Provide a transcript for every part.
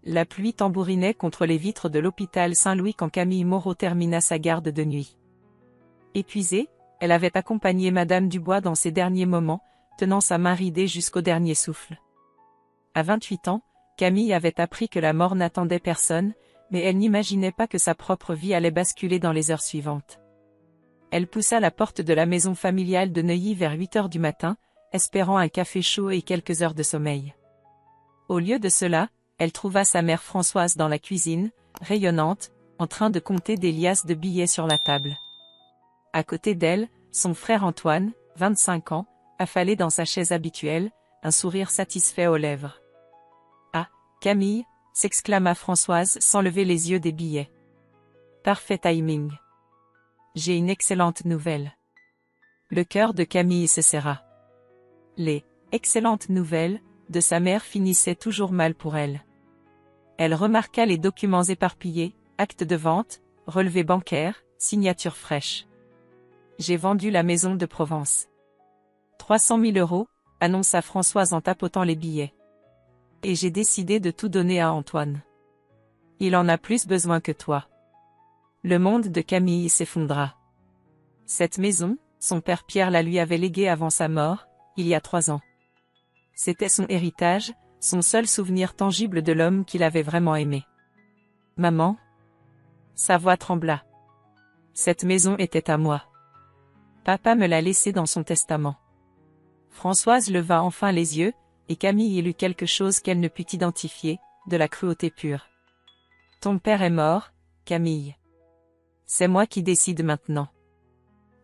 La pluie tambourinait contre les vitres de l'hôpital Saint-Louis quand Camille Moreau termina sa garde de nuit. Épuisée, elle avait accompagné Madame Dubois dans ses derniers moments, tenant sa main ridée jusqu'au dernier souffle. À 28 ans, Camille avait appris que la mort n'attendait personne, mais elle n'imaginait pas que sa propre vie allait basculer dans les heures suivantes. Elle poussa la porte de la maison familiale de Neuilly vers 8 heures du matin, espérant un café chaud et quelques heures de sommeil. Au lieu de cela, elle trouva sa mère Françoise dans la cuisine, rayonnante, en train de compter des liasses de billets sur la table. À côté d'elle, son frère Antoine, 25 ans, affalé dans sa chaise habituelle, un sourire satisfait aux lèvres. « Ah, Camille !» s'exclama Françoise sans lever les yeux des billets. « Parfait timing. J'ai une excellente nouvelle. » Le cœur de Camille se serra. Les « excellentes nouvelles » de sa mère finissaient toujours mal pour elle. Elle remarqua les documents éparpillés, actes de vente, relevés bancaires, signatures fraîches. « J'ai vendu la maison de Provence. 300 000 €, annonça Françoise en tapotant les billets. Et j'ai décidé de tout donner à Antoine. Il en a plus besoin que toi. » Le monde de Camille s'effondra. Cette maison, son père Pierre la lui avait léguée avant sa mort, il y a 3 ans. C'était son héritage, son seul souvenir tangible de l'homme qu'il avait vraiment aimé. « Maman ?» Sa voix trembla. « Cette maison était à moi. Papa me l'a laissée dans son testament. » Françoise leva enfin les yeux, et Camille y lut quelque chose qu'elle ne put identifier, de la cruauté pure. « Ton père est mort, Camille. C'est moi qui décide maintenant. »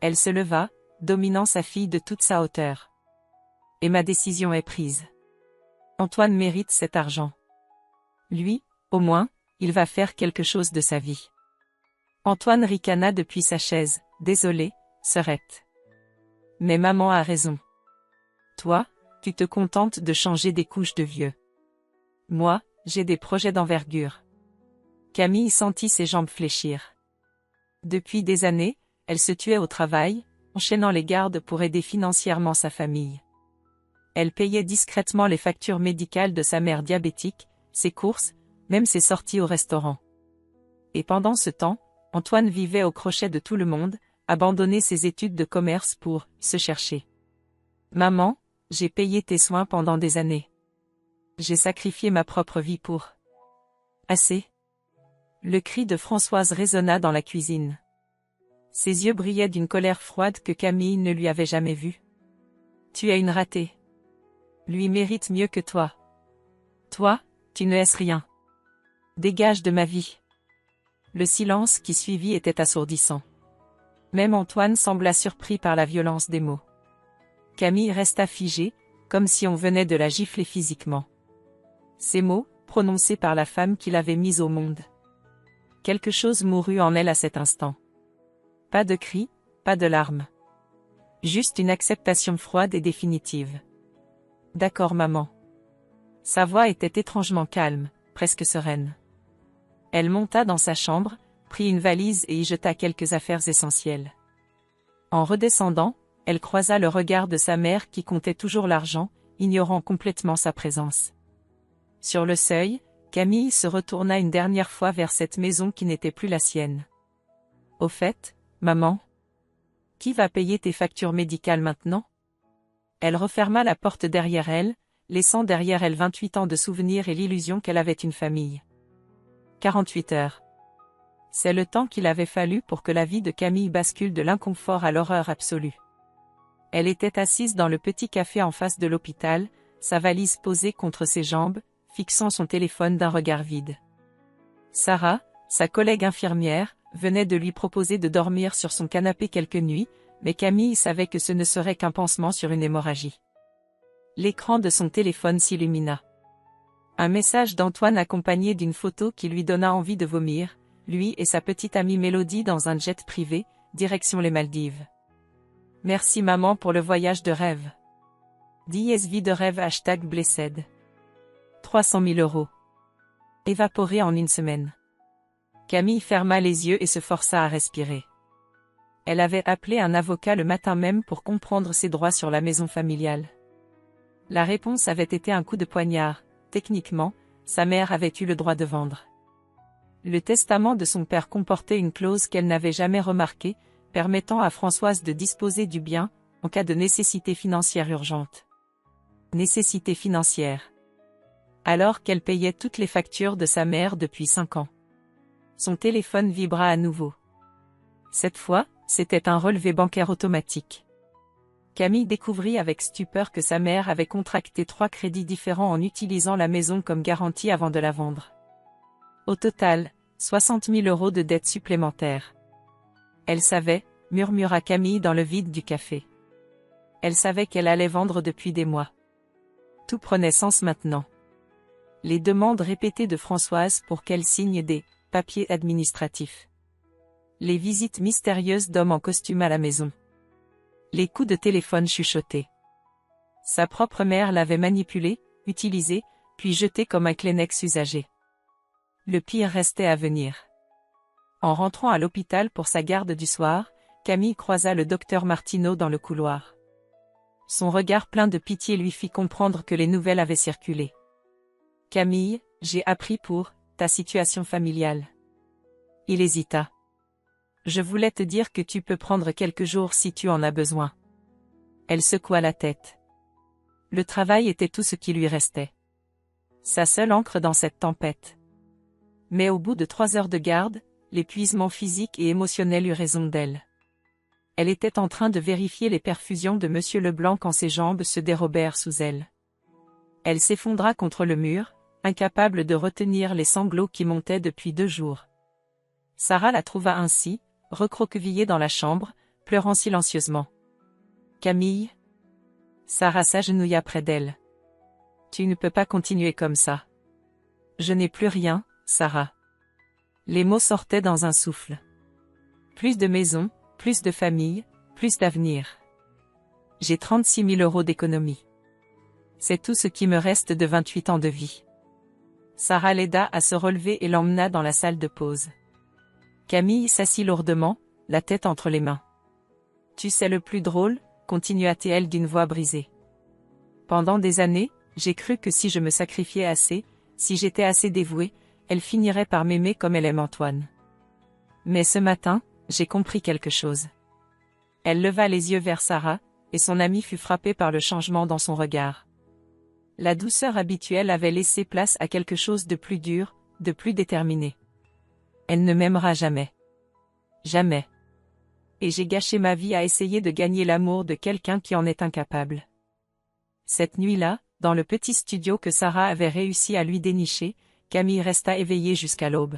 Elle se leva, dominant sa fille de toute sa hauteur. « Et ma décision est prise. Antoine mérite cet argent. Lui, au moins, il va faire quelque chose de sa vie. » Antoine ricana depuis sa chaise, désolé, sœurette. « Mais maman a raison. Toi, tu te contentes de changer des couches de vieux. Moi, j'ai des projets d'envergure. » Camille sentit ses jambes fléchir. Depuis des années, elle se tuait au travail, enchaînant les gardes pour aider financièrement sa famille. Elle payait discrètement les factures médicales de sa mère diabétique, ses courses, même ses sorties au restaurant. Et pendant ce temps, Antoine vivait au crochet de tout le monde, abandonné ses études de commerce pour se chercher. « Maman, j'ai payé tes soins pendant des années. J'ai sacrifié ma propre vie pour... » Assez. Le cri de Françoise résonna dans la cuisine. Ses yeux brillaient d'une colère froide que Camille ne lui avait jamais vue. « Tu es une ratée. Lui mérite mieux que toi. Toi, tu ne es rien. Dégage de ma vie. » Le silence qui suivit était assourdissant. Même Antoine sembla surpris par la violence des mots. Camille resta figée, comme si on venait de la gifler physiquement. Ces mots, prononcés par la femme qui l'avait mise au monde. Quelque chose mourut en elle à cet instant. Pas de cris, pas de larmes. Juste une acceptation froide et définitive. « D'accord maman. » Sa voix était étrangement calme, presque sereine. Elle monta dans sa chambre, prit une valise et y jeta quelques affaires essentielles. En redescendant, elle croisa le regard de sa mère qui comptait toujours l'argent, ignorant complètement sa présence. Sur le seuil, Camille se retourna une dernière fois vers cette maison qui n'était plus la sienne. « Au fait, maman, qui va payer tes factures médicales maintenant ?» Elle referma la porte derrière elle, laissant derrière elle 28 ans de souvenirs et l'illusion qu'elle avait une famille. 48 heures. C'est le temps qu'il avait fallu pour que la vie de Camille bascule de l'inconfort à l'horreur absolue. Elle était assise dans le petit café en face de l'hôpital, sa valise posée contre ses jambes, fixant son téléphone d'un regard vide. Sarah, sa collègue infirmière, venait de lui proposer de dormir sur son canapé quelques nuits, mais Camille savait que ce ne serait qu'un pansement sur une hémorragie. L'écran de son téléphone s'illumina. Un message d'Antoine accompagné d'une photo qui lui donna envie de vomir, lui et sa petite amie Mélodie dans un jet privé, direction les Maldives. « Merci maman pour le voyage de rêve. Vie de rêve #blessed. 300 000 €. Évaporé en une semaine. » Camille ferma les yeux et se força à respirer. Elle avait appelé un avocat le matin même pour comprendre ses droits sur la maison familiale. La réponse avait été un coup de poignard. Techniquement, sa mère avait eu le droit de vendre. Le testament de son père comportait une clause qu'elle n'avait jamais remarquée, permettant à Françoise de disposer du bien, en cas de nécessité financière urgente. Nécessité financière. Alors qu'elle payait toutes les factures de sa mère depuis 5 ans. Son téléphone vibra à nouveau. Cette fois, c'était un relevé bancaire automatique. Camille découvrit avec stupeur que sa mère avait contracté 3 crédits différents en utilisant la maison comme garantie avant de la vendre. Au total, 60 000 € de dettes supplémentaires. Elle savait, murmura Camille dans le vide du café. Elle savait qu'elle allait vendre depuis des mois. Tout prenait sens maintenant. Les demandes répétées de Françoise pour qu'elle signe des papiers administratifs. Les visites mystérieuses d'hommes en costume à la maison. Les coups de téléphone chuchotés. Sa propre mère l'avait manipulé, utilisé, puis jeté comme un Kleenex usagé. Le pire restait à venir. En rentrant à l'hôpital pour sa garde du soir, Camille croisa le docteur Martineau dans le couloir. Son regard plein de pitié lui fit comprendre que les nouvelles avaient circulé. « Camille, j'ai appris pour ta situation familiale. » Il hésita. « Je voulais te dire que tu peux prendre quelques jours si tu en as besoin. » Elle secoua la tête. Le travail était tout ce qui lui restait. Sa seule ancre dans cette tempête. Mais au bout de 3 heures de garde, l'épuisement physique et émotionnel eut raison d'elle. Elle était en train de vérifier les perfusions de Monsieur Leblanc quand ses jambes se dérobèrent sous elle. Elle s'effondra contre le mur, incapable de retenir les sanglots qui montaient depuis 2 jours. Sarah la trouva ainsi, recroquevillée dans la chambre, pleurant silencieusement. « Camille ?» Sarah s'agenouilla près d'elle. « Tu ne peux pas continuer comme ça. »« Je n'ai plus rien, Sarah. » Les mots sortaient dans un souffle. Plus de maison, plus de famille, plus d'avenir. J'ai 36 000 € d'économie. C'est tout ce qui me reste de 28 ans de vie. Sarah l'aida à se relever et l'emmena dans la salle de pause. Camille s'assit lourdement, la tête entre les mains. « Tu sais le plus drôle ?» continua-t-elle d'une voix brisée. « Pendant des années, j'ai cru que si je me sacrifiais assez, si j'étais assez dévouée, elle finirait par m'aimer comme elle aime Antoine. Mais ce matin, j'ai compris quelque chose. » Elle leva les yeux vers Sarah, et son amie fut frappée par le changement dans son regard. La douceur habituelle avait laissé place à quelque chose de plus dur, de plus déterminé. Elle ne m'aimera jamais. Jamais. Et j'ai gâché ma vie à essayer de gagner l'amour de quelqu'un qui en est incapable. Cette nuit-là, dans le petit studio que Sarah avait réussi à lui dénicher, Camille resta éveillée jusqu'à l'aube.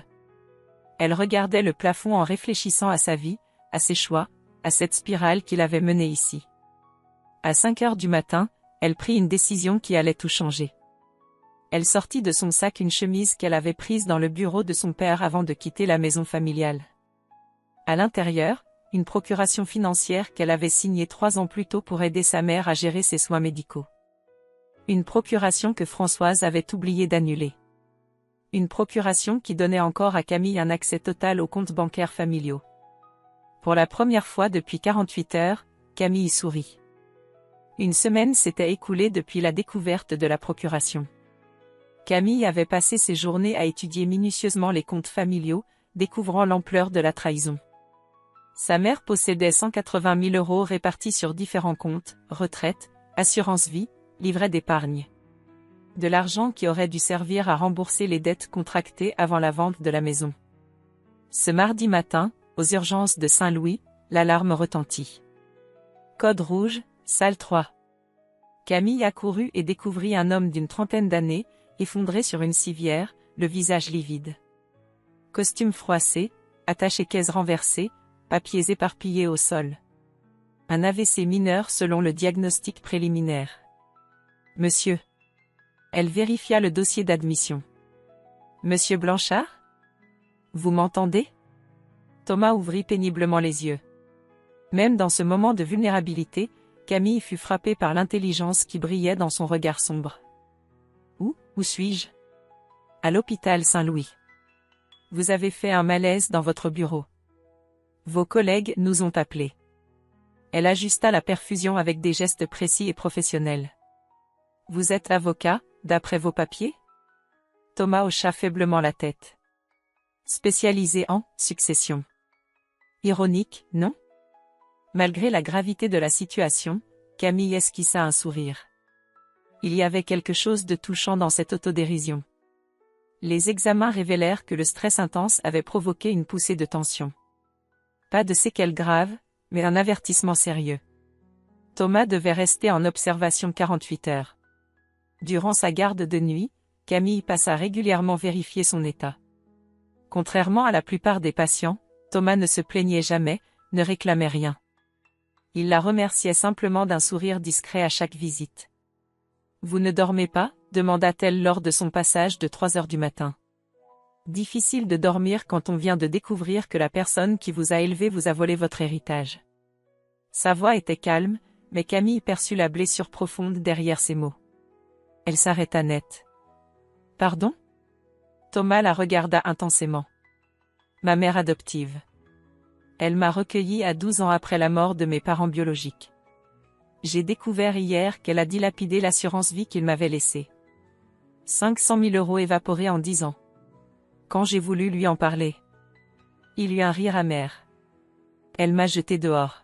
Elle regardait le plafond en réfléchissant à sa vie, à ses choix, à cette spirale qui l'avait menée ici. À 5 heures du matin, elle prit une décision qui allait tout changer. Elle sortit de son sac une chemise qu'elle avait prise dans le bureau de son père avant de quitter la maison familiale. À l'intérieur, une procuration financière qu'elle avait signée 3 ans plus tôt pour aider sa mère à gérer ses soins médicaux. Une procuration que Françoise avait oublié d'annuler. Une procuration qui donnait encore à Camille un accès total aux comptes bancaires familiaux. Pour la première fois depuis 48 heures, Camille sourit. Une semaine s'était écoulée depuis la découverte de la procuration. Camille avait passé ses journées à étudier minutieusement les comptes familiaux, découvrant l'ampleur de la trahison. Sa mère possédait 180 000 € répartis sur différents comptes, retraite, assurance vie, livret d'épargne. De l'argent qui aurait dû servir à rembourser les dettes contractées avant la vente de la maison. Ce mardi matin, aux urgences de Saint-Louis, l'alarme retentit. Code rouge, salle 3. Camille accourut et découvrit un homme d'une trentaine d'années, effondré sur une civière, le visage livide. Costume froissé, attaché-caisse renversé, papiers éparpillés au sol. Un AVC mineur selon le diagnostic préliminaire. Monsieur. Elle vérifia le dossier d'admission. Monsieur Blanchard? Vous m'entendez? Thomas ouvrit péniblement les yeux. Même dans ce moment de vulnérabilité, Camille fut frappée par l'intelligence qui brillait dans son regard sombre. Où suis-je? À l'hôpital Saint-Louis. Vous avez fait un malaise dans votre bureau. Vos collègues nous ont appelés. Elle ajusta la perfusion avec des gestes précis et professionnels. Vous êtes avocat, d'après vos papiers? Thomas hocha faiblement la tête. Spécialisé en succession. Ironique, non? Malgré la gravité de la situation, Camille esquissa un sourire. Il y avait quelque chose de touchant dans cette autodérision. Les examens révélèrent que le stress intense avait provoqué une poussée de tension. Pas de séquelles graves, mais un avertissement sérieux. Thomas devait rester en observation 48 heures. Durant sa garde de nuit, Camille passa régulièrement vérifier son état. Contrairement à la plupart des patients, Thomas ne se plaignait jamais, ne réclamait rien. Il la remerciait simplement d'un sourire discret à chaque visite. « Vous ne dormez pas ?» demanda-t-elle lors de son passage de 3 heures du matin. Difficile de dormir quand on vient de découvrir que la personne qui vous a élevé vous a volé votre héritage. Sa voix était calme, mais Camille perçut la blessure profonde derrière ses mots. Elle s'arrêta net. « Pardon ?» Thomas la regarda intensément. « Ma mère adoptive. Elle m'a recueilli à 12 ans après la mort de mes parents biologiques. J'ai découvert hier qu'elle a dilapidé l'assurance vie qu'il m'avait laissée. 500 000 € évaporés en 10 ans. Quand j'ai voulu lui en parler, il eut un rire amer. Elle m'a jeté dehors.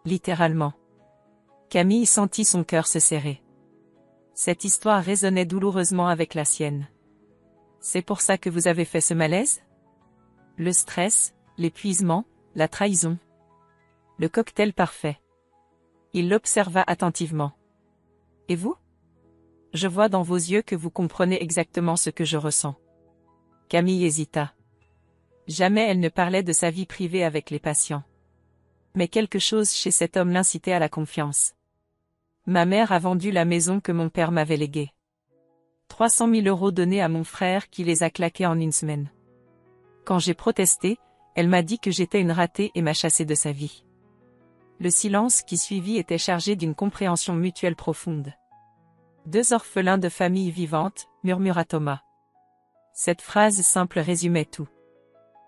Littéralement. » Camille sentit son cœur se serrer. Cette histoire résonnait douloureusement avec la sienne. « C'est pour ça que vous avez fait ce malaise ? Le stress, l'épuisement, la trahison. Le cocktail parfait. » Il l'observa attentivement. « Et vous ? Je vois dans vos yeux que vous comprenez exactement ce que je ressens. » Camille hésita. Jamais elle ne parlait de sa vie privée avec les patients. Mais quelque chose chez cet homme l'incitait à la confiance. « Ma mère a vendu la maison que mon père m'avait léguée. 300 000 € donnés à mon frère qui les a claqués en une semaine. Quand j'ai protesté, elle m'a dit que j'étais une ratée et m'a chassée de sa vie. » Le silence qui suivit était chargé d'une compréhension mutuelle profonde. « 2 orphelins de famille vivante, » murmura Thomas. Cette phrase simple résumait tout.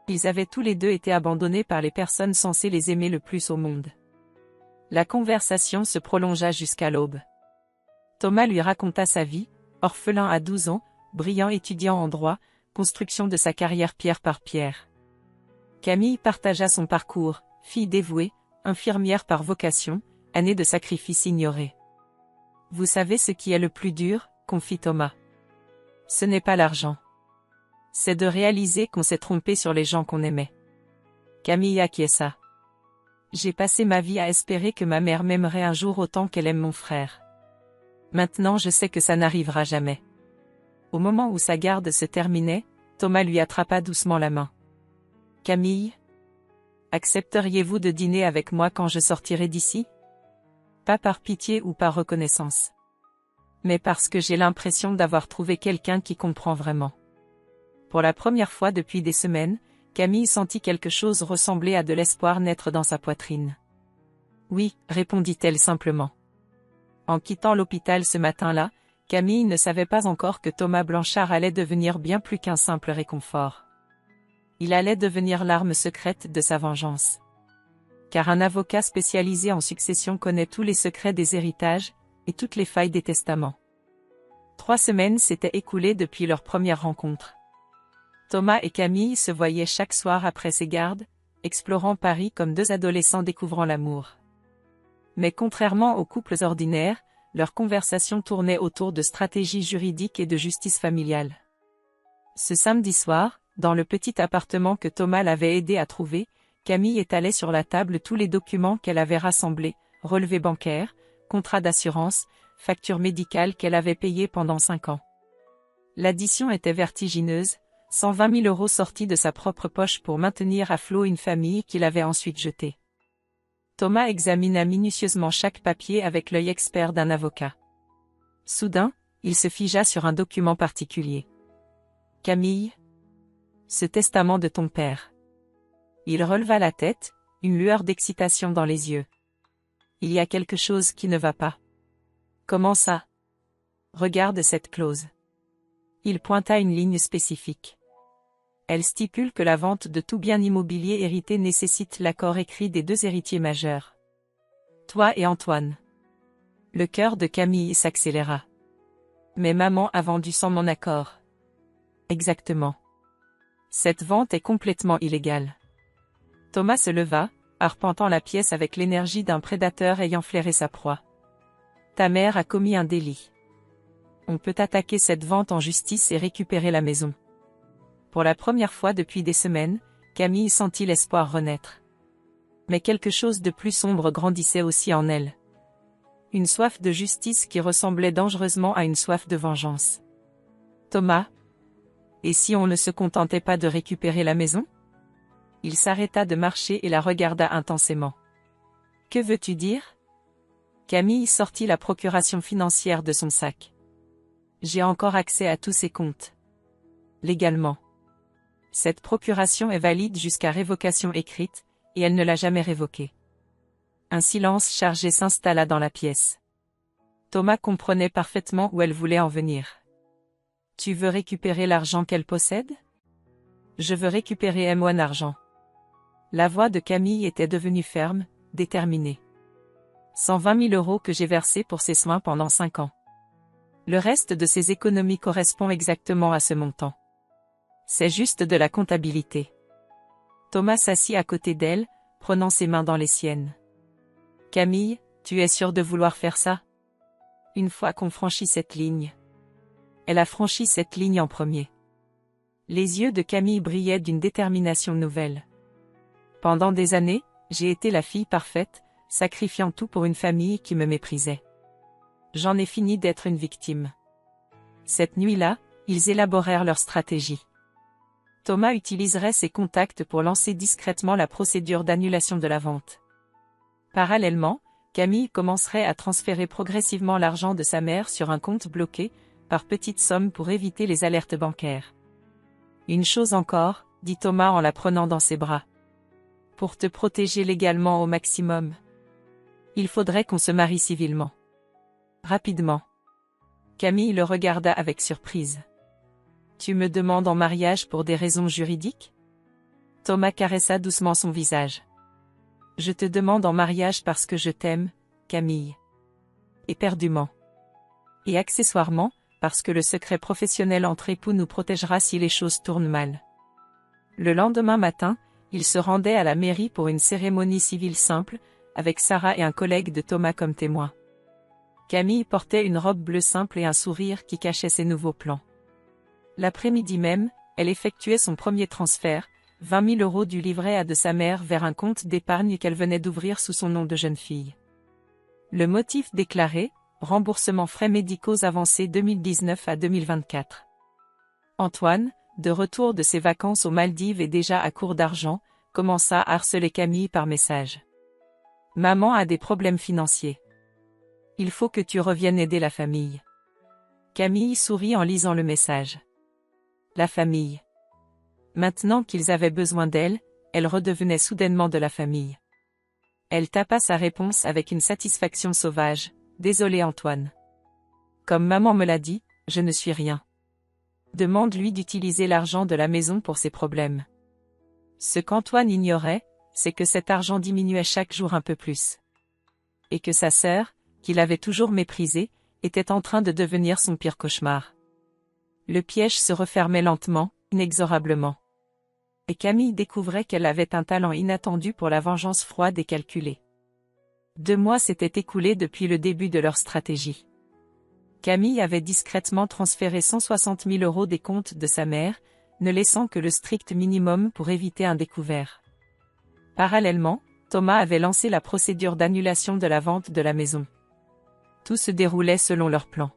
Ils avaient tous les deux été abandonnés par les personnes censées les aimer le plus au monde. La conversation se prolongea jusqu'à l'aube. Thomas lui raconta sa vie, orphelin à 12 ans, brillant étudiant en droit, construction de sa carrière pierre par pierre. Camille partagea son parcours, fille dévouée, infirmière par vocation, année de sacrifice ignorée. « Vous savez ce qui est le plus dur, » confie Thomas. « Ce n'est pas l'argent. C'est de réaliser qu'on s'est trompé sur les gens qu'on aimait. » Camille acquiesça. « J'ai passé ma vie à espérer que ma mère m'aimerait un jour autant qu'elle aime mon frère. Maintenant je sais que ça n'arrivera jamais. » Au moment où sa garde se terminait, Thomas lui attrapa doucement la main. « Camille, accepteriez-vous de dîner avec moi quand je sortirai d'ici ? Pas par pitié ou par reconnaissance. Mais parce que j'ai l'impression d'avoir trouvé quelqu'un qui comprend vraiment. » Pour la première fois depuis des semaines, Camille sentit quelque chose ressembler à de l'espoir naître dans sa poitrine. « Oui, » répondit-elle simplement. En quittant l'hôpital ce matin-là, Camille ne savait pas encore que Thomas Blanchard allait devenir bien plus qu'un simple réconfort. Il allait devenir l'arme secrète de sa vengeance. Car un avocat spécialisé en succession connaît tous les secrets des héritages, et toutes les failles des testaments. 3 semaines s'étaient écoulées depuis leur première rencontre. Thomas et Camille se voyaient chaque soir après ses gardes, explorant Paris comme 2 adolescents découvrant l'amour. Mais contrairement aux couples ordinaires, leurs conversations tournaient autour de stratégies juridiques et de justice familiale. Ce samedi soir, dans le petit appartement que Thomas l'avait aidé à trouver, Camille étalait sur la table tous les documents qu'elle avait rassemblés, relevés bancaires, contrats d'assurance, factures médicales qu'elle avait payées pendant 5 ans. L'addition était vertigineuse, 120 000 € sortis de sa propre poche pour maintenir à flot une famille qu'il avait ensuite jetée. Thomas examina minutieusement chaque papier avec l'œil expert d'un avocat. Soudain, il se figea sur un document particulier. « Camille, ce testament de ton père. » Il releva la tête, une lueur d'excitation dans les yeux. « Il y a quelque chose qui ne va pas. »« Comment ça ? » ?»« Regarde cette clause. » Il pointa une ligne spécifique. Elle stipule que la vente de tout bien immobilier hérité nécessite l'accord écrit des 2 héritiers majeurs. Toi et Antoine. Le cœur de Camille s'accéléra. Mais maman a vendu sans mon accord. Exactement. Cette vente est complètement illégale. Thomas se leva, arpentant la pièce avec l'énergie d'un prédateur ayant flairé sa proie. Ta mère a commis un délit. On peut attaquer cette vente en justice et récupérer la maison. Pour la première fois depuis des semaines, Camille sentit l'espoir renaître. Mais quelque chose de plus sombre grandissait aussi en elle. Une soif de justice qui ressemblait dangereusement à une soif de vengeance. Thomas? Et si on ne se contentait pas de récupérer la maison? Il s'arrêta de marcher et la regarda intensément. Que veux-tu dire? Camille sortit la procuration financière de son sac. J'ai encore accès à tous ces comptes. Légalement. Cette procuration est valide jusqu'à révocation écrite, et elle ne l'a jamais révoquée. Un silence chargé s'installa dans la pièce. Thomas comprenait parfaitement où elle voulait en venir. Tu veux récupérer l'argent qu'elle possède? Je veux récupérer M1 argent. La voix de Camille était devenue ferme, déterminée. 120 000 € que j'ai versés pour ses soins pendant 5 ans. Le reste de ses économies correspond exactement à ce montant. C'est juste de la comptabilité. Thomas s'assit à côté d'elle, prenant ses mains dans les siennes. Camille, tu es sûre de vouloir faire ça? Une fois qu'on franchit cette ligne. Elle a franchi cette ligne en premier. Les yeux de Camille brillaient d'une détermination nouvelle. Pendant des années, j'ai été la fille parfaite, sacrifiant tout pour une famille qui me méprisait. J'en ai fini d'être une victime. Cette nuit-là, ils élaborèrent leur stratégie. Thomas utiliserait ses contacts pour lancer discrètement la procédure d'annulation de la vente. Parallèlement, Camille commencerait à transférer progressivement l'argent de sa mère sur un compte bloqué, par petites sommes pour éviter les alertes bancaires. Une chose encore, dit Thomas en la prenant dans ses bras. Pour te protéger légalement au maximum. Il faudrait qu'on se marie civilement. Rapidement. Camille le regarda avec surprise. Tu me demandes en mariage pour des raisons juridiques? Thomas caressa doucement son visage. Je te demande en mariage parce que je t'aime, Camille. Éperdument. Et accessoirement, parce que le secret professionnel entre époux nous protégera si les choses tournent mal. Le lendemain matin, il se rendait à la mairie pour une cérémonie civile simple, avec Sarah et un collègue de Thomas comme témoins. Camille portait une robe bleue simple et un sourire qui cachait ses nouveaux plans. L'après-midi même, elle effectuait son premier transfert, 20 000 € du livret A de sa mère vers un compte d'épargne qu'elle venait d'ouvrir sous son nom de jeune fille. Le motif déclaré, remboursement frais médicaux avancés 2019 à 2024. Antoine, de retour de ses vacances aux Maldives et déjà à court d'argent, commença à harceler Camille par message. Maman a des problèmes financiers. Il faut que tu reviennes aider la famille. Camille sourit en lisant le message. La famille. Maintenant qu'ils avaient besoin d'elle, elle redevenait soudainement de la famille. Elle tapa sa réponse avec une satisfaction sauvage. Désolé Antoine. Comme maman me l'a dit, je ne suis rien. Demande-lui d'utiliser l'argent de la maison pour ses problèmes. Ce qu'Antoine ignorait, c'est que cet argent diminuait chaque jour un peu plus. Et que sa sœur, qu'il avait toujours méprisée, était en train de devenir son pire cauchemar. Le piège se refermait lentement, inexorablement. Et Camille découvrait qu'elle avait un talent inattendu pour la vengeance froide et calculée. 2 mois s'étaient écoulés depuis le début de leur stratégie. Camille avait discrètement transféré 160 000 € des comptes de sa mère, ne laissant que le strict minimum pour éviter un découvert. Parallèlement, Thomas avait lancé la procédure d'annulation de la vente de la maison. Tout se déroulait selon leur plan.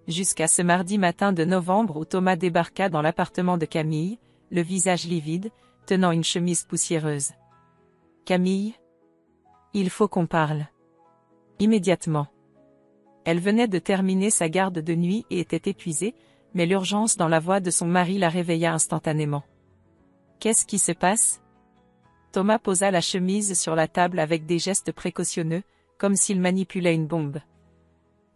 Jusqu'à ce mardi matin de novembre où Thomas débarqua dans l'appartement de Camille, le visage livide, tenant une chemise poussiéreuse. Camille? Il faut qu'on parle. Immédiatement. Elle venait de terminer sa garde de nuit et était épuisée, mais l'urgence dans la voix de son mari la réveilla instantanément. Qu'est-ce qui se passe? Thomas posa la chemise sur la table avec des gestes précautionneux, comme s'il manipulait une bombe.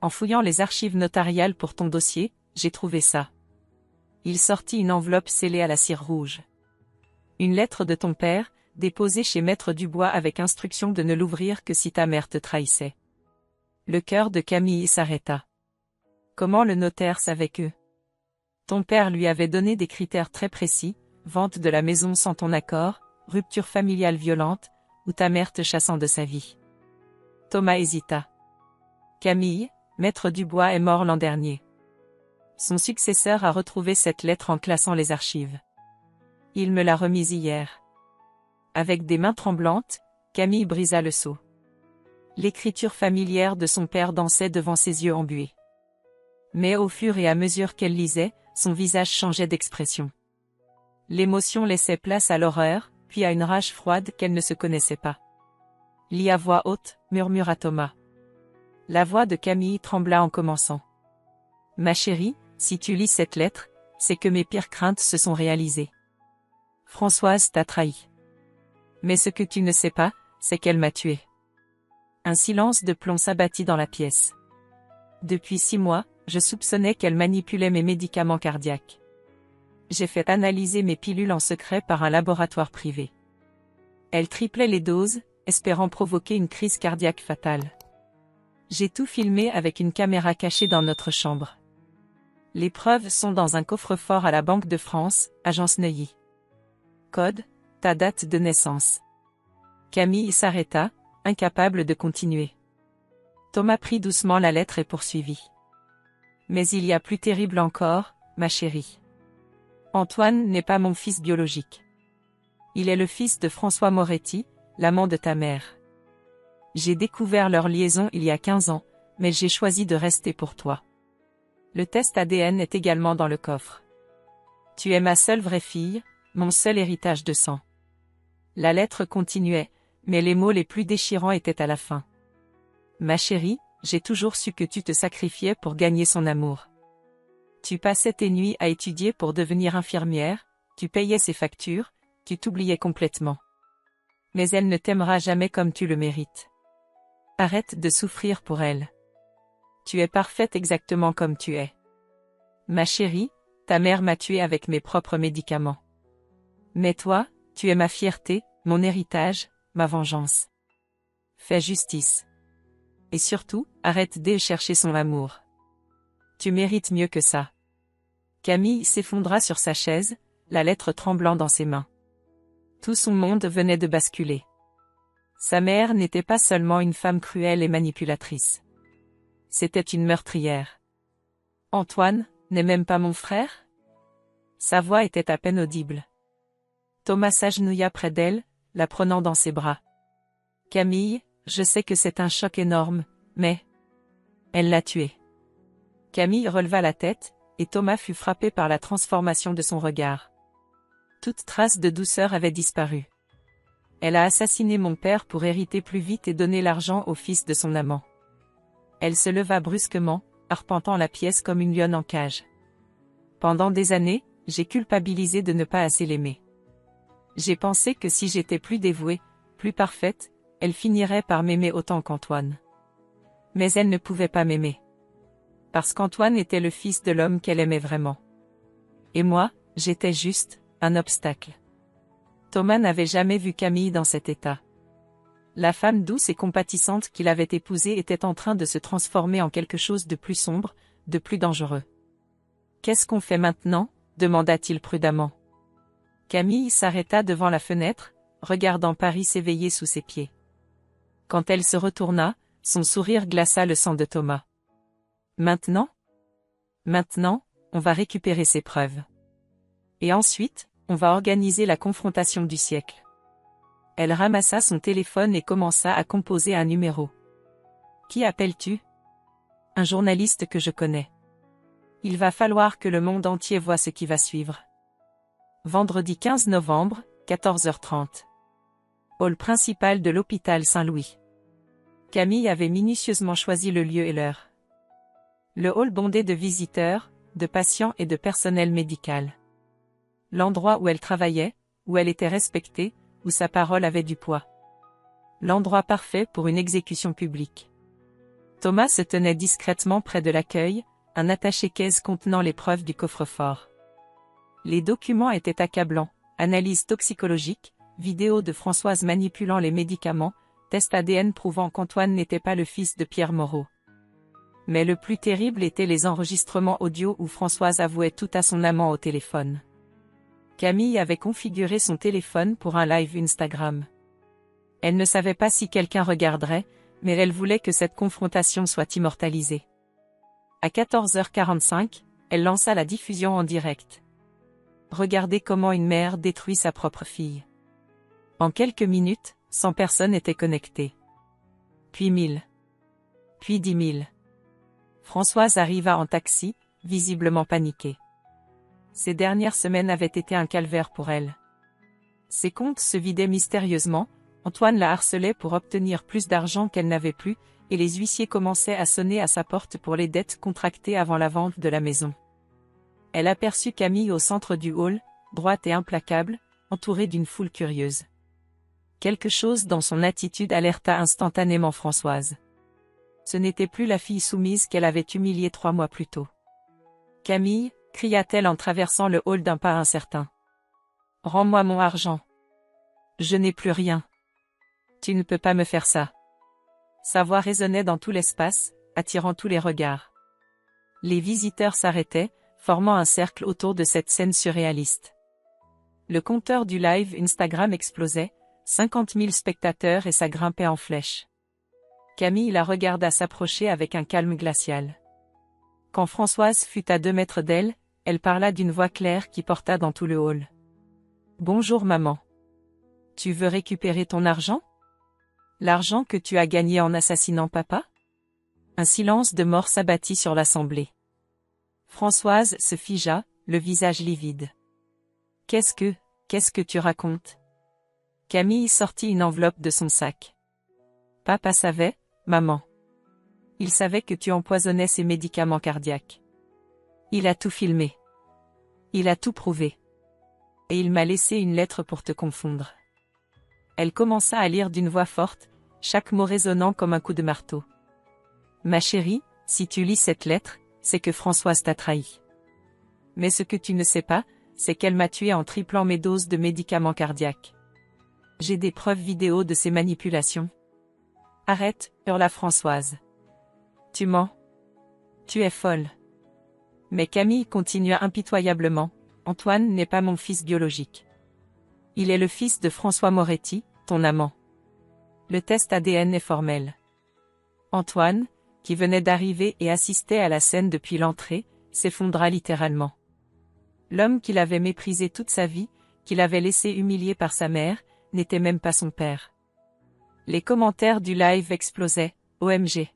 En fouillant les archives notariales pour ton dossier, j'ai trouvé ça. Il sortit une enveloppe scellée à la cire rouge. Une lettre de ton père, déposée chez Maître Dubois avec instruction de ne l'ouvrir que si ta mère te trahissait. Le cœur de Camille s'arrêta. Comment le notaire savait que? Ton père lui avait donné des critères très précis, vente de la maison sans ton accord, rupture familiale violente, ou ta mère te chassant de sa vie. Thomas hésita. Camille, maître Dubois est mort l'an dernier. Son successeur a retrouvé cette lettre en classant les archives. Il me l'a remise hier. Avec des mains tremblantes, Camille brisa le sceau. L'écriture familière de son père dansait devant ses yeux embués. Mais au fur et à mesure qu'elle lisait, son visage changeait d'expression. L'émotion laissait place à l'horreur, puis à une rage froide qu'elle ne se connaissait pas. « Lis à voix haute », murmura Thomas. La voix de Camille trembla en commençant. « Ma chérie, si tu lis cette lettre, c'est que mes pires craintes se sont réalisées. Françoise t'a trahi. Mais ce que tu ne sais pas, c'est qu'elle m'a tué. » Un silence de plomb s'abattit dans la pièce. Depuis 6 mois, je soupçonnais qu'elle manipulait mes médicaments cardiaques. J'ai fait analyser mes pilules en secret par un laboratoire privé. Elle triplait les doses, espérant provoquer une crise cardiaque fatale. J'ai tout filmé avec une caméra cachée dans notre chambre. Les preuves sont dans un coffre-fort à la Banque de France, agence Neuilly. Code, ta date de naissance. Camille s'arrêta, incapable de continuer. Thomas prit doucement la lettre et poursuivit. Mais il y a plus terrible encore, ma chérie. Antoine n'est pas mon fils biologique. Il est le fils de François Moretti, l'amant de ta mère. J'ai découvert leur liaison il y a 15 ans, mais j'ai choisi de rester pour toi. Le test ADN est également dans le coffre. Tu es ma seule vraie fille, mon seul héritage de sang. La lettre continuait, mais les mots les plus déchirants étaient à la fin. Ma chérie, j'ai toujours su que tu te sacrifiais pour gagner son amour. Tu passais tes nuits à étudier pour devenir infirmière, tu payais ses factures, tu t'oubliais complètement. Mais elle ne t'aimera jamais comme tu le mérites. Arrête de souffrir pour elle. Tu es parfaite exactement comme tu es. Ma chérie, ta mère m'a tuée avec mes propres médicaments. Mais toi, tu es ma fierté, mon héritage, ma vengeance. Fais justice. Et surtout, arrête de chercher son amour. Tu mérites mieux que ça. Camille s'effondra sur sa chaise, la lettre tremblant dans ses mains. Tout son monde venait de basculer. Sa mère n'était pas seulement une femme cruelle et manipulatrice. C'était une meurtrière. Antoine n'est même pas mon frère? Sa voix était à peine audible. Thomas s'agenouilla près d'elle, la prenant dans ses bras. Camille, je sais que c'est un choc énorme, mais... Elle l'a tué. Camille releva la tête, et Thomas fut frappé par la transformation de son regard. Toute trace de douceur avait disparu. Elle a assassiné mon père pour hériter plus vite et donner l'argent au fils de son amant. Elle se leva brusquement, arpentant la pièce comme une lionne en cage. Pendant des années, j'ai culpabilisé de ne pas assez l'aimer. J'ai pensé que si j'étais plus dévouée, plus parfaite, elle finirait par m'aimer autant qu'Antoine. Mais elle ne pouvait pas m'aimer. Parce qu'Antoine était le fils de l'homme qu'elle aimait vraiment. Et moi, j'étais juste un obstacle. Thomas n'avait jamais vu Camille dans cet état. La femme douce et compatissante qu'il avait épousée était en train de se transformer en quelque chose de plus sombre, de plus dangereux. « Qu'est-ce qu'on fait maintenant ?» demanda-t-il prudemment. Camille s'arrêta devant la fenêtre, regardant Paris s'éveiller sous ses pieds. Quand elle se retourna, son sourire glaça le sang de Thomas. Maintenant ? Maintenant, on va récupérer ces preuves. Et ensuite, on va organiser la confrontation du siècle. Elle ramassa son téléphone et commença à composer un numéro. Qui appelles-tu ? Un journaliste que je connais. Il va falloir que le monde entier voie ce qui va suivre. Vendredi 15 novembre, 14h30. Hall principal de l'hôpital Saint-Louis. Camille avait minutieusement choisi le lieu et l'heure. Le hall bondé de visiteurs, de patients et de personnel médical. L'endroit où elle travaillait, où elle était respectée, où sa parole avait du poids. L'endroit parfait pour une exécution publique. Thomas se tenait discrètement près de l'accueil, un attaché-caisse contenant les preuves du coffre-fort. Les documents étaient accablants, analyse toxicologique, vidéo de Françoise manipulant les médicaments, test ADN prouvant qu'Antoine n'était pas le fils de Pierre Moreau. Mais le plus terrible était les enregistrements audio où Françoise avouait tout à son amant au téléphone. Camille avait configuré son téléphone pour un live Instagram. Elle ne savait pas si quelqu'un regarderait, mais elle voulait que cette confrontation soit immortalisée. À 14h45, elle lança la diffusion en direct. Regardez comment une mère détruit sa propre fille. En quelques minutes, 100 personnes étaient connectées. Puis 1000. Puis 10 000. Françoise arriva en taxi, visiblement paniquée. Ces dernières semaines avaient été un calvaire pour elle. Ses comptes se vidaient mystérieusement, Antoine la harcelait pour obtenir plus d'argent qu'elle n'avait plus, et les huissiers commençaient à sonner à sa porte pour les dettes contractées avant la vente de la maison. Elle aperçut Camille au centre du hall, droite et implacable, entourée d'une foule curieuse. Quelque chose dans son attitude alerta instantanément Françoise. Ce n'était plus la fille soumise qu'elle avait humiliée 3 mois plus tôt. « Camille » cria-t-elle en traversant le hall d'un pas incertain. « Rends-moi mon argent. Je n'ai plus rien. Tu ne peux pas me faire ça. » Sa voix résonnait dans tout l'espace, attirant tous les regards. Les visiteurs s'arrêtaient, formant un cercle autour de cette scène surréaliste. Le compteur du live Instagram explosait, 50 000 spectateurs et ça grimpait en flèche. Camille la regarda s'approcher avec un calme glacial. Quand Françoise fut à 2 mètres d'elle, elle parla d'une voix claire qui porta dans tout le hall. « Bonjour maman. Tu veux récupérer ton argent ? L'argent que tu as gagné en assassinant papa ?» Un silence de mort s'abattit sur l'assemblée. Françoise se figea, le visage livide. « Qu'est-ce que tu racontes ?» Camille sortit une enveloppe de son sac. « Papa savait, maman. Il savait que tu empoisonnais ses médicaments cardiaques. Il a tout filmé. Il a tout prouvé. Et il m'a laissé une lettre pour te confondre. » Elle commença à lire d'une voix forte, chaque mot résonnant comme un coup de marteau. « Ma chérie, si tu lis cette lettre, c'est que Françoise t'a trahi. Mais ce que tu ne sais pas, c'est qu'elle m'a tué en triplant mes doses de médicaments cardiaques. J'ai des preuves vidéo de ces manipulations. » « Arrête » hurla Françoise. « Tu mens. Tu es folle. » Mais Camille continua impitoyablement. « Antoine n'est pas mon fils biologique. Il est le fils de François Moretti, ton amant. Le test ADN est formel. » Antoine, qui venait d'arriver et assistait à la scène depuis l'entrée, s'effondra littéralement. L'homme qu'il avait méprisé toute sa vie, qu'il avait laissé humilier par sa mère, n'était même pas son père. Les commentaires du live explosaient. « OMG.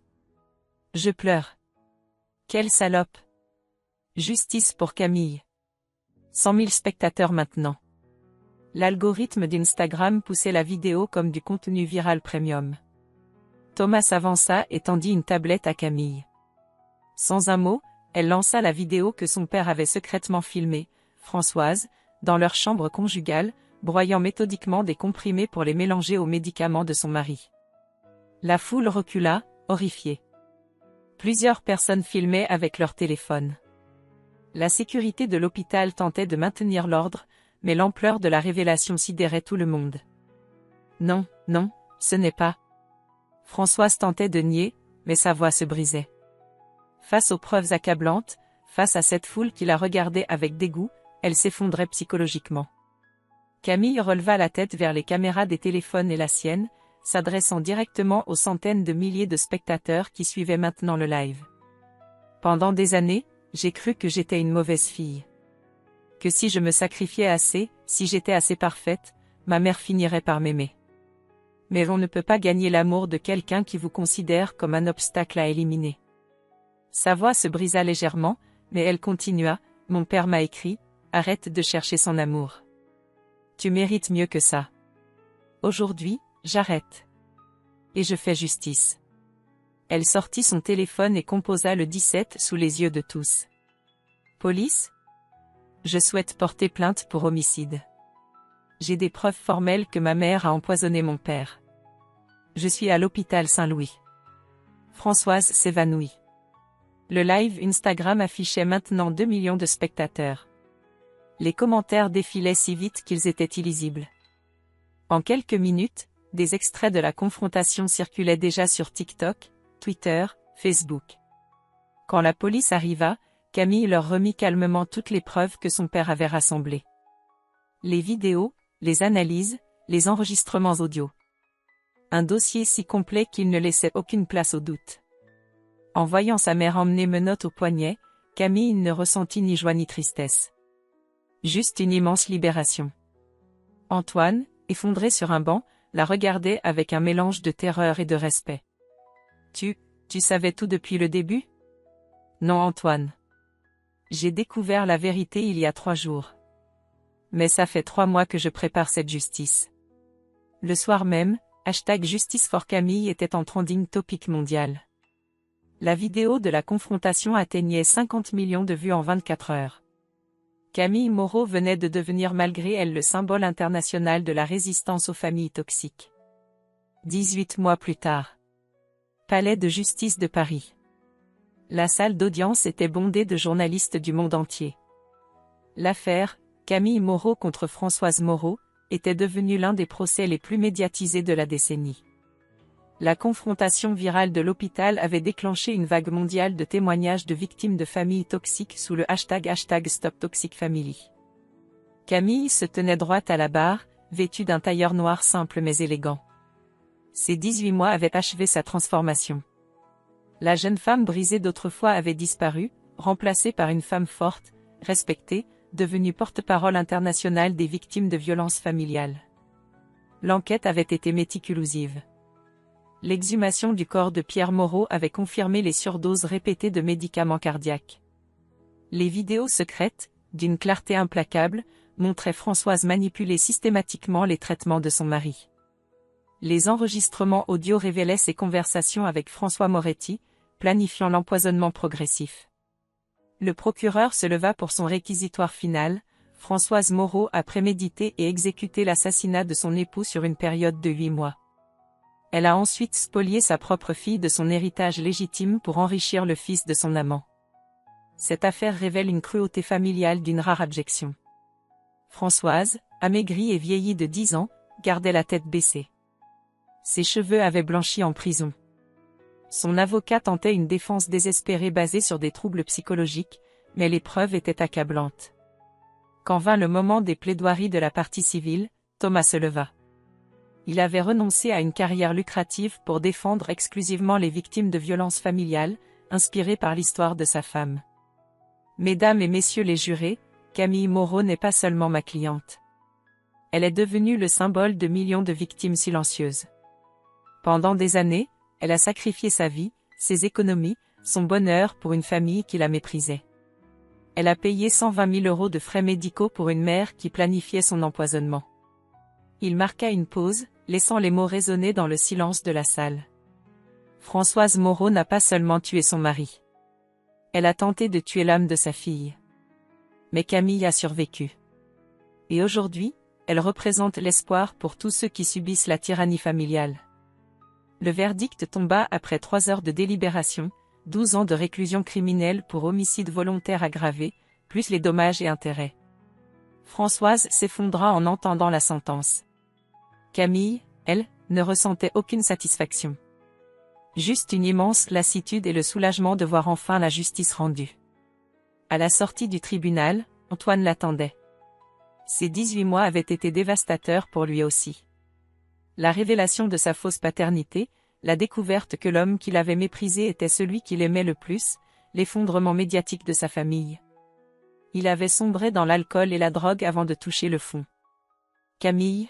Je pleure. Quelle salope. Justice pour Camille. 100 000 spectateurs maintenant. » L'algorithme d'Instagram poussait la vidéo comme du contenu viral premium. Thomas avança et tendit une tablette à Camille. Sans un mot, elle lança la vidéo que son père avait secrètement filmée, Françoise, dans leur chambre conjugale, broyant méthodiquement des comprimés pour les mélanger aux médicaments de son mari. La foule recula, horrifiée. Plusieurs personnes filmaient avec leur téléphone. La sécurité de l'hôpital tentait de maintenir l'ordre, mais l'ampleur de la révélation sidérait tout le monde. « Non, non, ce n'est pas. » Françoise tentait de nier, mais sa voix se brisait. Face aux preuves accablantes, face à cette foule qui la regardait avec dégoût, elle s'effondrait psychologiquement. Camille releva la tête vers les caméras des téléphones et la sienne, s'adressant directement aux centaines de milliers de spectateurs qui suivaient maintenant le live. « Pendant des années, j'ai cru que j'étais une mauvaise fille. Que si je me sacrifiais assez, si j'étais assez parfaite, ma mère finirait par m'aimer. Mais on ne peut pas gagner l'amour de quelqu'un qui vous considère comme un obstacle à éliminer. » Sa voix se brisa légèrement, mais elle continua, « Mon père m'a écrit, arrête de chercher son amour. Tu mérites mieux que ça. Aujourd'hui, j'arrête. Et je fais justice. » Elle sortit son téléphone et composa le 17 sous les yeux de tous. « Police ? Je souhaite porter plainte pour homicide. J'ai des preuves formelles que ma mère a empoisonné mon père. Je suis à l'hôpital Saint-Louis. » Françoise s'évanouit. Le live Instagram affichait maintenant 2 millions de spectateurs. Les commentaires défilaient si vite qu'ils étaient illisibles. En quelques minutes, des extraits de la confrontation circulaient déjà sur TikTok, Twitter, Facebook. Quand la police arriva, Camille leur remit calmement toutes les preuves que son père avait rassemblées. Les vidéos, les analyses, les enregistrements audio. Un dossier si complet qu'il ne laissait aucune place au doute. En voyant sa mère emmener menottes au poignet, Camille ne ressentit ni joie ni tristesse. Juste une immense libération. Antoine, effondré sur un banc, la regardait avec un mélange de terreur et de respect. Tu savais tout depuis le début? Non Antoine. J'ai découvert la vérité il y a 3 jours. Mais ça fait 3 mois que je prépare cette justice. Le soir même, #Justice for Camille était en trending topic mondial. La vidéo de la confrontation atteignait 50 millions de vues en 24 heures. Camille Moreau venait de devenir malgré elle le symbole international de la résistance aux familles toxiques. 18 mois plus tard. Palais de justice de Paris. La salle d'audience était bondée de journalistes du monde entier. L'affaire, Camille Moreau contre Françoise Moreau, était devenue l'un des procès les plus médiatisés de la décennie. La confrontation virale de l'hôpital avait déclenché une vague mondiale de témoignages de victimes de familles toxiques sous le #StopToxicFamily. Camille se tenait droite à la barre, vêtue d'un tailleur noir simple mais élégant. Ces 18 mois avaient achevé sa transformation. La jeune femme brisée d'autrefois avait disparu, remplacée par une femme forte, respectée, devenue porte-parole internationale des victimes de violences familiales. L'enquête avait été méticuleuse. L'exhumation du corps de Pierre Moreau avait confirmé les surdoses répétées de médicaments cardiaques. Les vidéos secrètes, d'une clarté implacable, montraient Françoise manipuler systématiquement les traitements de son mari. Les enregistrements audio révélaient ses conversations avec François Moretti, planifiant l'empoisonnement progressif. Le procureur se leva pour son réquisitoire final. Françoise Moreau a prémédité et exécuté l'assassinat de son époux sur une période de 8 mois. Elle a ensuite spolié sa propre fille de son héritage légitime pour enrichir le fils de son amant. Cette affaire révèle une cruauté familiale d'une rare abjection. Françoise, amaigrie et vieillie de 10 ans, gardait la tête baissée. Ses cheveux avaient blanchi en prison. Son avocat tentait une défense désespérée basée sur des troubles psychologiques, mais les preuves étaient accablantes. Quand vint le moment des plaidoiries de la partie civile, Thomas se leva. Il avait renoncé à une carrière lucrative pour défendre exclusivement les victimes de violences familiales, inspiré par l'histoire de sa femme. Mesdames et messieurs les jurés, Camille Moreau n'est pas seulement ma cliente. Elle est devenue le symbole de millions de victimes silencieuses. Pendant des années, elle a sacrifié sa vie, ses économies, son bonheur pour une famille qui la méprisait. Elle a payé 120 000 € de frais médicaux pour une mère qui planifiait son empoisonnement. Il marqua une pause, laissant les mots résonner dans le silence de la salle. Françoise Moreau n'a pas seulement tué son mari. Elle a tenté de tuer l'âme de sa fille. Mais Camille a survécu. Et aujourd'hui, elle représente l'espoir pour tous ceux qui subissent la tyrannie familiale. Le verdict tomba après 3 heures de délibération, 12 ans de réclusion criminelle pour homicide volontaire aggravé, plus les dommages et intérêts. Françoise s'effondra en entendant la sentence. Camille, elle, ne ressentait aucune satisfaction. Juste une immense lassitude et le soulagement de voir enfin la justice rendue. À la sortie du tribunal, Antoine l'attendait. Ces 18 mois avaient été dévastateurs pour lui aussi. La révélation de sa fausse paternité, la découverte que l'homme qu'il avait méprisé était celui qu'il aimait le plus, l'effondrement médiatique de sa famille. Il avait sombré dans l'alcool et la drogue avant de toucher le fond. Camille.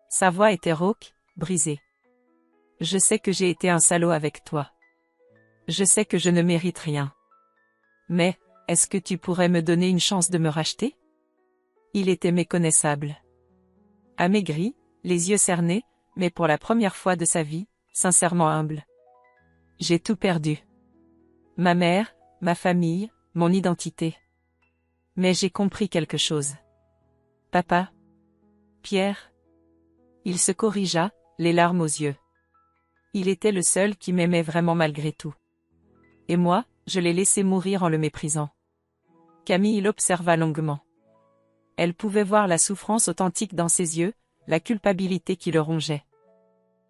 Sa voix était rauque, brisée. Je sais que j'ai été un salaud avec toi. Je sais que je ne mérite rien. Mais, est-ce que tu pourrais me donner une chance de me racheter? Il était méconnaissable. Amaigri, les yeux cernés, mais pour la première fois de sa vie, sincèrement humble. J'ai tout perdu. Ma mère, ma famille, mon identité. Mais j'ai compris quelque chose. Papa? Pierre? Il se corrigea, les larmes aux yeux. Il était le seul qui m'aimait vraiment malgré tout. Et moi, je l'ai laissé mourir en le méprisant. Camille l'observa longuement. Elle pouvait voir la souffrance authentique dans ses yeux, la culpabilité qui le rongeait.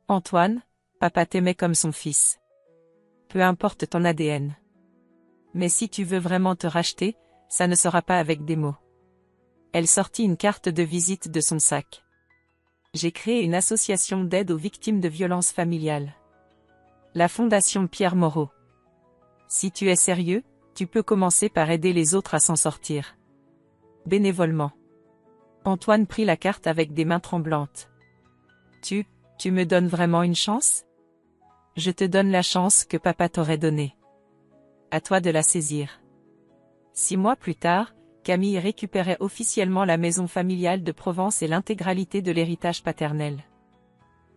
Antoine, papa t'aimait comme son fils. Peu importe ton ADN. Mais si tu veux vraiment te racheter, ça ne sera pas avec des mots. Elle sortit une carte de visite de son sac. J'ai créé une association d'aide aux victimes de violences familiales. La Fondation Pierre Moreau. Si tu es sérieux, tu peux commencer par aider les autres à s'en sortir. Bénévolement. Antoine prit la carte avec des mains tremblantes. Tu me donnes vraiment une chance? Je te donne la chance que papa t'aurait donnée. À toi de la saisir. 6 mois plus tard, Camille récupérait officiellement la maison familiale de Provence et l'intégralité de l'héritage paternel.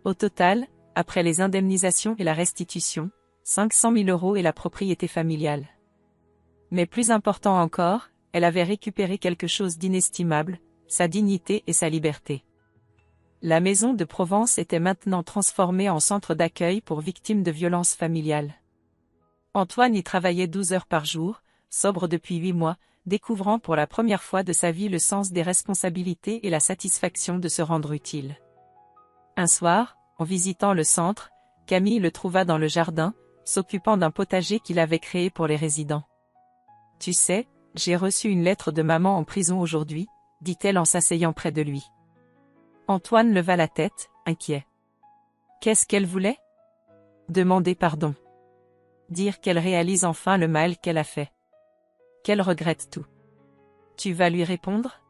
Au total, après les indemnisations et la restitution, 500 000 € et la propriété familiale. Mais plus important encore, elle avait récupéré quelque chose d'inestimable, sa dignité et sa liberté. La maison de Provence était maintenant transformée en centre d'accueil pour victimes de violences familiales. Antoine y travaillait 12 heures par jour, sobre depuis 8 mois, découvrant pour la première fois de sa vie le sens des responsabilités et la satisfaction de se rendre utile. Un soir, en visitant le centre, Camille le trouva dans le jardin, s'occupant d'un potager qu'il avait créé pour les résidents. « Tu sais, j'ai reçu une lettre de maman en prison aujourd'hui », dit-elle en s'asseyant près de lui. Antoine leva la tête, inquiet. Qu'est-ce qu'elle voulait? Demander pardon. Dire qu'elle réalise enfin le mal qu'elle a fait. Qu'elle regrette tout. Tu vas lui répondre?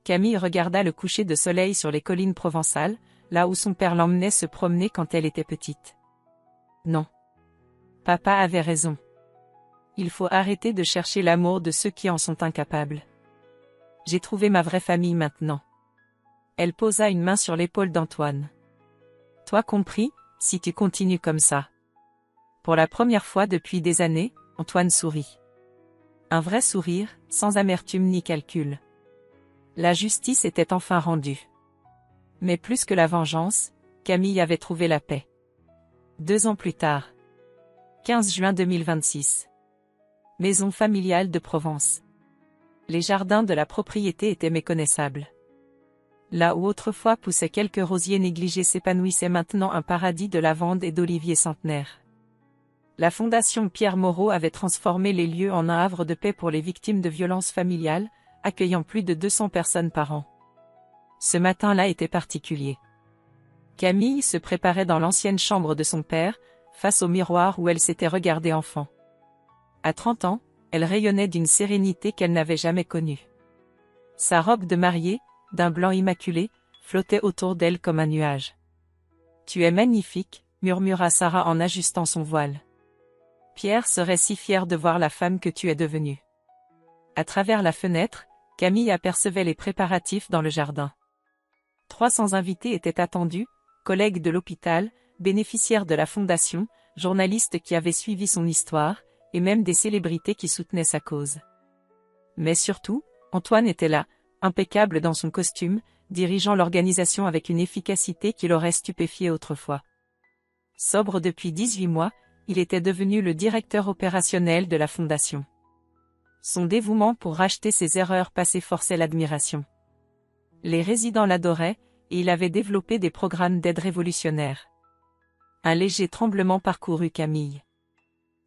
Camille regarda le coucher de soleil sur les collines provençales, là où son père l'emmenait se promener quand elle était petite. Non. Papa avait raison. Il faut arrêter de chercher l'amour de ceux qui en sont incapables. J'ai trouvé ma vraie famille maintenant. Elle posa une main sur l'épaule d'Antoine. Toi compris, si tu continues comme ça. Pour la première fois depuis des années, Antoine sourit. Un vrai sourire, sans amertume ni calcul. La justice était enfin rendue. Mais plus que la vengeance, Camille avait trouvé la paix. 2 ans plus tard. 15 juin 2026. Maison familiale de Provence. Les jardins de la propriété étaient méconnaissables. Là où autrefois poussaient quelques rosiers négligés s'épanouissait maintenant un paradis de lavande et d'oliviers centenaires. La Fondation Pierre Moreau avait transformé les lieux en un havre de paix pour les victimes de violences familiales, accueillant plus de 200 personnes par an. Ce matin-là était particulier. Camille se préparait dans l'ancienne chambre de son père, face au miroir où elle s'était regardée enfant. À 30 ans, elle rayonnait d'une sérénité qu'elle n'avait jamais connue. Sa robe de mariée, d'un blanc immaculé, flottait autour d'elle comme un nuage. « Tu es magnifique », murmura Sarah en ajustant son voile. « Pierre serait si fier de voir la femme que tu es devenue. » À travers la fenêtre, Camille apercevait les préparatifs dans le jardin. 300 invités étaient attendus, collègues de l'hôpital, bénéficiaires de la fondation, journalistes qui avaient suivi son histoire, et même des célébrités qui soutenaient sa cause. Mais surtout, Antoine était là, impeccable dans son costume, dirigeant l'organisation avec une efficacité qui l'aurait stupéfié autrefois. Sobre depuis 18 mois, il était devenu le directeur opérationnel de la fondation. Son dévouement pour racheter ses erreurs passées forçait l'admiration. Les résidents l'adoraient, et il avait développé des programmes d'aide révolutionnaires. Un léger tremblement parcourut Camille.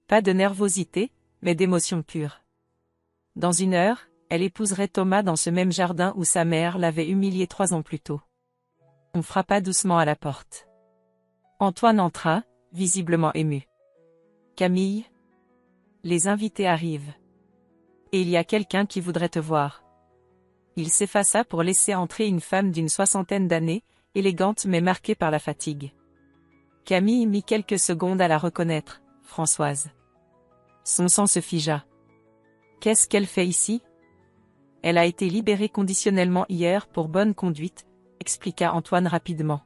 Pas de nervosité, mais d'émotion pure. Dans 1 heure, elle épouserait Thomas dans ce même jardin où sa mère l'avait humilié 3 ans plus tôt. On frappa doucement à la porte. Antoine entra, visiblement ému. « Camille ? Les invités arrivent. Et il y a quelqu'un qui voudrait te voir. » Il s'effaça pour laisser entrer une femme d'une 60aine d'années, élégante mais marquée par la fatigue. Camille mit quelques secondes à la reconnaître, Françoise. Son sang se figea. Qu'est-ce qu'elle fait ici? Elle a été libérée conditionnellement hier pour bonne conduite, expliqua Antoine rapidement.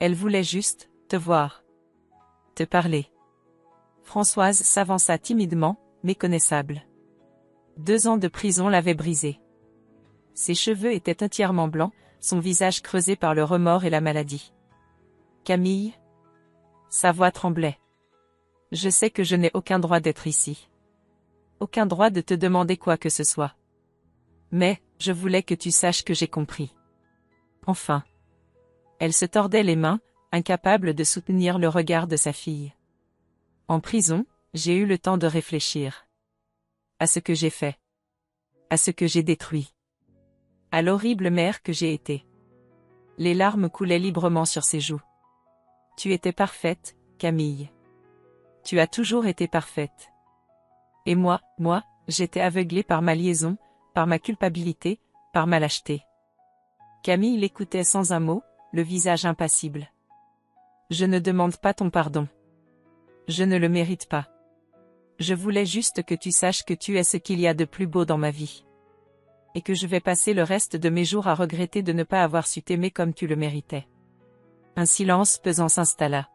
Elle voulait juste te voir. Te parler. Françoise s'avança timidement, méconnaissable. 2 ans de prison l'avaient brisée. Ses cheveux étaient entièrement blancs, son visage creusé par le remords et la maladie. Camille? Sa voix tremblait. Je sais que je n'ai aucun droit d'être ici. Aucun droit de te demander quoi que ce soit. Mais, je voulais que tu saches que j'ai compris. Enfin. Elle se tordait les mains, incapable de soutenir le regard de sa fille. En prison, j'ai eu le temps de réfléchir. à ce que j'ai fait. À ce que j'ai détruit. À l'horrible mère que j'ai été. Les larmes coulaient librement sur ses joues. Tu étais parfaite, Camille. Tu as toujours été parfaite. Et moi, j'étais aveuglée par ma liaison, par ma culpabilité, par ma lâcheté. Camille l'écoutait sans un mot, le visage impassible. Je ne demande pas ton pardon. Je ne le mérite pas. Je voulais juste que tu saches que tu es ce qu'il y a de plus beau dans ma vie. Et que je vais passer le reste de mes jours à regretter de ne pas avoir su t'aimer comme tu le méritais. Un silence pesant s'installa.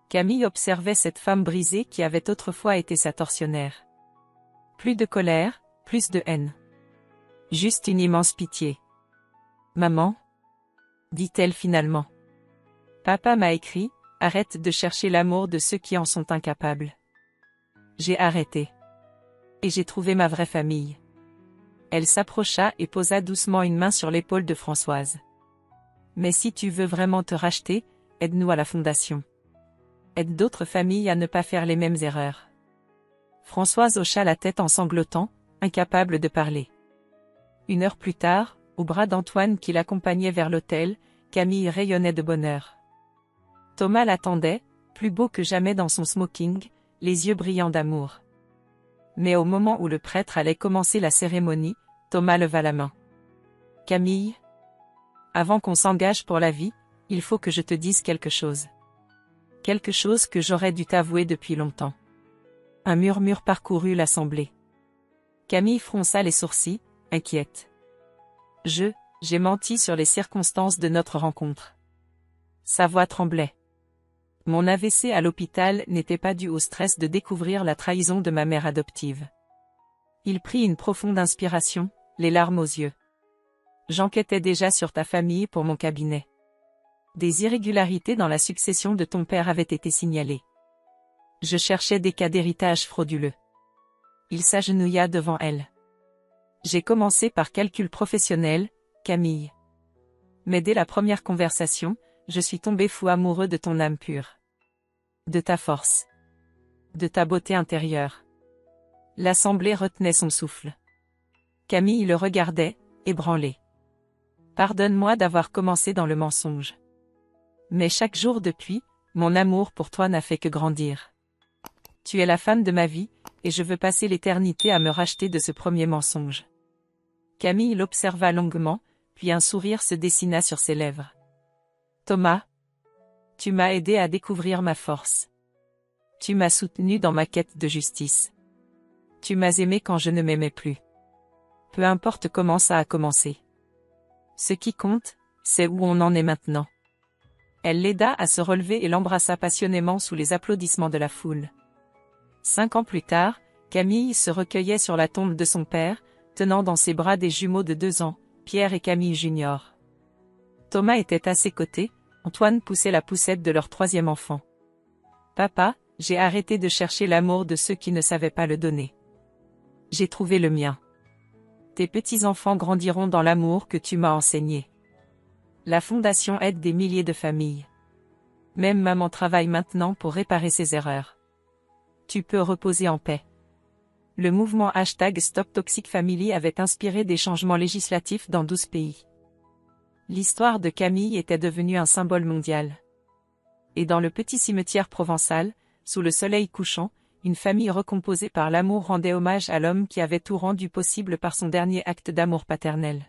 Camille observait cette femme brisée qui avait autrefois été sa tortionnaire. Plus de colère, plus de haine. Juste une immense pitié. « Maman ?» dit-elle finalement. « Papa m'a écrit, arrête de chercher l'amour de ceux qui en sont incapables. » J'ai arrêté. Et j'ai trouvé ma vraie famille. Elle s'approcha et posa doucement une main sur l'épaule de Françoise. « Mais si tu veux vraiment te racheter, aide-nous à la fondation. Aide d'autres familles à ne pas faire les mêmes erreurs. » Françoise hocha la tête en sanglotant, incapable de parler. 1 heure plus tard, au bras d'Antoine qui l'accompagnait vers l'autel, Camille rayonnait de bonheur. Thomas l'attendait, plus beau que jamais dans son smoking, les yeux brillants d'amour. Mais au moment où le prêtre allait commencer la cérémonie, Thomas leva la main. « Camille, avant qu'on s'engage pour la vie, il faut que je te dise quelque chose. Quelque chose que j'aurais dû t'avouer depuis longtemps. » Un murmure parcourut l'assemblée. Camille fronça les sourcils, inquiète. « J'ai menti sur les circonstances de notre rencontre. » Sa voix tremblait. « Mon AVC à l'hôpital n'était pas dû au stress de découvrir la trahison de ma mère adoptive. » Il prit une profonde inspiration, les larmes aux yeux. « J'enquêtais déjà sur ta famille pour mon cabinet. Des irrégularités dans la succession de ton père avaient été signalées. Je cherchais des cas d'héritage frauduleux. » Il s'agenouilla devant elle. « J'ai commencé par calcul professionnel, Camille. Mais dès la première conversation, je suis tombé fou amoureux de ton âme pure. De ta force. De ta beauté intérieure. » L'assemblée retenait son souffle. Camille le regardait, ébranlée. « Pardonne-moi d'avoir commencé dans le mensonge. Mais chaque jour depuis, mon amour pour toi n'a fait que grandir. Tu es la femme de ma vie, et je veux passer l'éternité à me racheter de ce premier mensonge. » Camille l'observa longuement, puis un sourire se dessina sur ses lèvres. « Thomas, tu m'as aidé à découvrir ma force. Tu m'as soutenu dans ma quête de justice. Tu m'as aimé quand je ne m'aimais plus. Peu importe comment ça a commencé. Ce qui compte, c'est où on en est maintenant. » Elle l'aida à se relever et l'embrassa passionnément sous les applaudissements de la foule. 5 ans plus tard, Camille se recueillait sur la tombe de son père, tenant dans ses bras des jumeaux de 2 ans, Pierre et Camille Junior. Thomas était à ses côtés, Antoine poussait la poussette de leur 3e enfant. « Papa, j'ai arrêté de chercher l'amour de ceux qui ne savaient pas le donner. J'ai trouvé le mien. Tes petits-enfants grandiront dans l'amour que tu m'as enseigné. La Fondation aide des milliers de familles. Même maman travaille maintenant pour réparer ses erreurs. Tu peux reposer en paix. » Le mouvement #StopToxicFamily avait inspiré des changements législatifs dans 12 pays. L'histoire de Camille était devenue un symbole mondial. Et dans le petit cimetière provençal, sous le soleil couchant, une famille recomposée par l'amour rendait hommage à l'homme qui avait tout rendu possible par son dernier acte d'amour paternel.